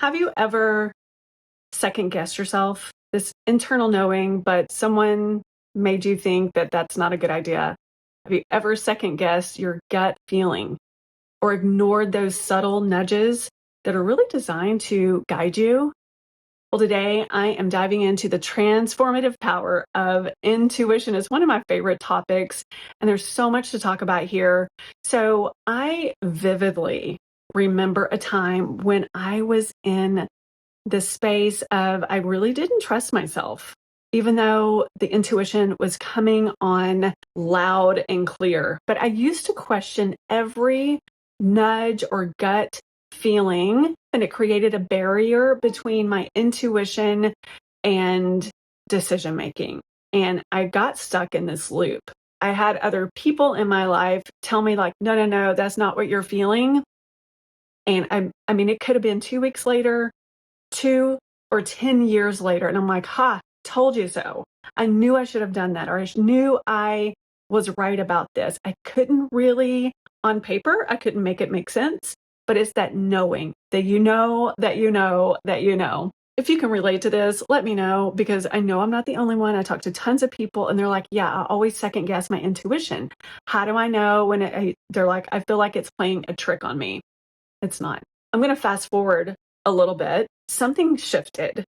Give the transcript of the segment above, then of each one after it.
Have you ever second guessed yourself? This internal knowing, but someone made you think that that's not a good idea. Have you ever second guessed your gut feeling or ignored those subtle nudges that are really designed to guide you? Well, today I am diving into the transformative power of intuition. It's one of my favorite topics, and there's so much to talk about here. So I vividly remember a time when I was in the space of I really didn't trust myself, even though the intuition was coming on loud and clear. But I used to question every nudge or gut feeling, and it created a barrier between my intuition and decision making. And I got stuck in this loop. I had other people in my life tell me, like, no, no, no, that's not what you're feeling. And I mean, it could have been 2 weeks later, 2 or 10 years later. And I'm like, told you so. I knew I should have done that, or I knew I was right about this. I couldn't really, on paper, I couldn't make it make sense, but it's that knowing that you know, that you know, that you know. If you can relate to this, let me know, because I know I'm not the only one. I talk to tons of people and they're like, yeah, I always second guess my intuition. How do I know when they're like, I feel like it's playing a trick on me? It's not. I'm going to fast forward a little bit. Something shifted.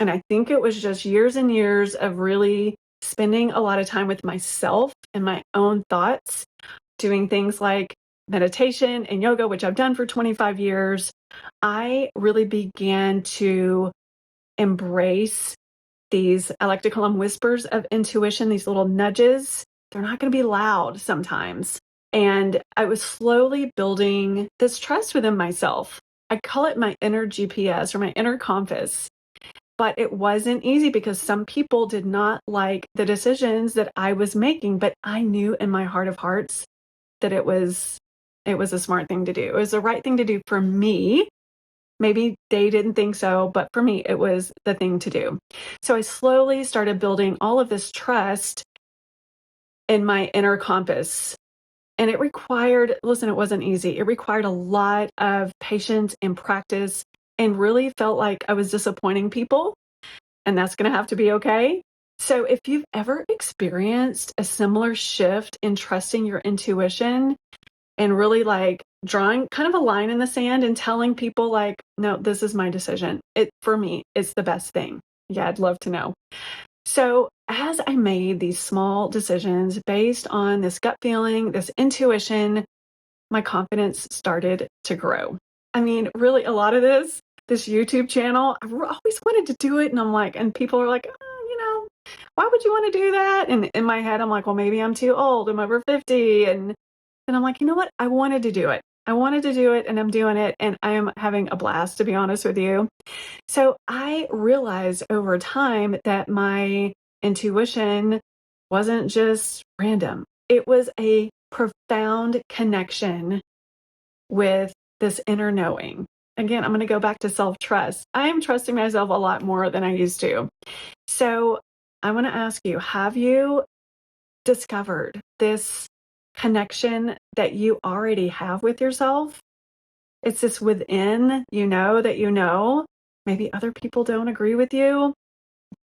And I think it was just years and years of really spending a lot of time with myself and my own thoughts, doing things like meditation and yoga, which I've done for 25 years. I really began to embrace these, I like to call them whispers of intuition, these little nudges. They're not going to be loud sometimes. And I was slowly building this trust within myself. I call it my inner GPS or my inner compass. But it wasn't easy because some people did not like the decisions that I was making. But I knew in my heart of hearts that it was a smart thing to do. It was the right thing to do for me. Maybe they didn't think so, but for me, it was the thing to do. So I slowly started building all of this trust in my inner compass. And it required, listen, it wasn't easy. It required a lot of patience and practice, and really felt like I was disappointing people. And that's going to have to be okay. So if you've ever experienced a similar shift in trusting your intuition and really like drawing kind of a line in the sand and telling people like, no, this is my decision. For me, it's the best thing. Yeah, I'd love to know. So as I made these small decisions based on this gut feeling, this intuition, my confidence started to grow. I mean, really, a lot of this YouTube channel, I've always wanted to do it. And I'm like, and people are like, why would you want to do that? And in my head, I'm like, well, maybe I'm too old. I'm over 50. And I'm like, you know what? I wanted to do it. I wanted to do it, and I'm doing it. And I am having a blast, to be honest with you. So I realized over time that my intuition wasn't just random. It was a profound connection with this inner knowing. Again, I'm going to go back to self-trust. I am trusting myself a lot more than I used to. So I want to ask you, have you discovered this connection that you already have with yourself? It's this within, that maybe other people don't agree with you,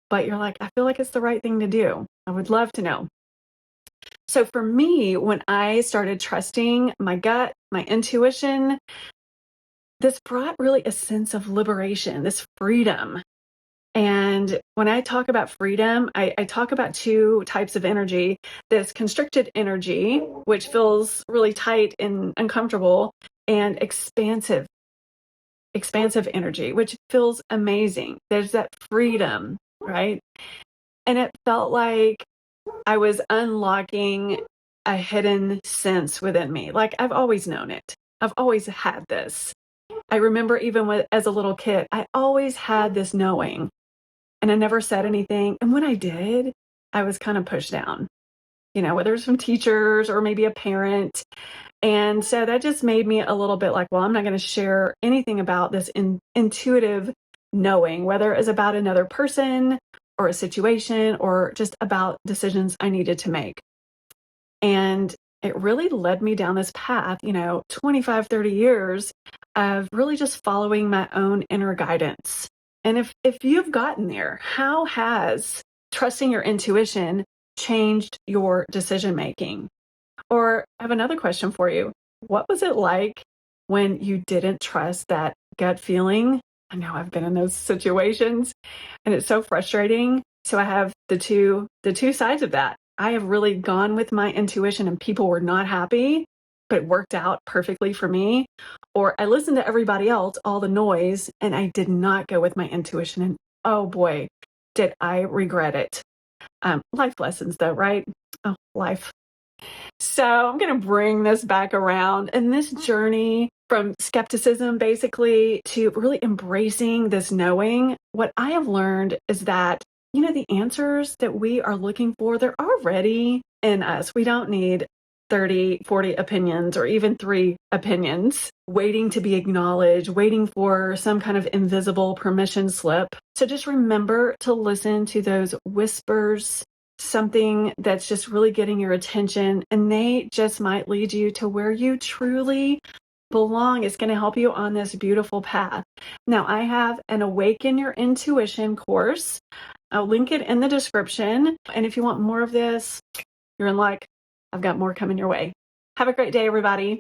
but you're like, I feel like it's the right thing to do. I would love to know. So for me, when I started trusting my gut, my intuition, this brought really a sense of liberation, this freedom. And when I talk about freedom, I talk about two types of energy. This constricted energy, which feels really tight and uncomfortable, and expansive energy, which feels amazing. There's that freedom, right? And it felt like I was unlocking a hidden sense within me. Like I've always known it. I've always had this. I remember even as a little kid, I always had this knowing, and I never said anything. And when I did, I was kind of pushed down, whether it was from teachers or maybe a parent. And so that just made me a little bit like, well, I'm not going to share anything about this intuitive knowing, whether it was about another person or a situation or just about decisions I needed to make. And it really led me down this path, 25, 30 years of really just following my own inner guidance. And if you've gotten there, how has trusting your intuition changed your decision making? Or I have another question for you. What was it like when you didn't trust that gut feeling? I know I've been in those situations and it's so frustrating. So I have the two sides of that. I have really gone with my intuition and people were not happy, but it worked out perfectly for me. Or I listened to everybody else, all the noise, and I did not go with my intuition. And oh boy, did I regret it. Life lessons though, right? Oh, life. So I'm going to bring this back around and this journey from skepticism basically to really embracing this knowing. What I have learned is that, the answers that we are looking for, they're already in us. We don't need 30, 40 opinions or even 3 opinions waiting to be acknowledged, waiting for some kind of invisible permission slip. So just remember to listen to those whispers, something that's just really getting your attention, and they just might lead you to where you truly belong. It's going to help you on this beautiful path. Now, I have an Awaken Your Intuition course. I'll link it in the description. And if you want more of this, you're in luck. I've got more coming your way. Have a great day, everybody.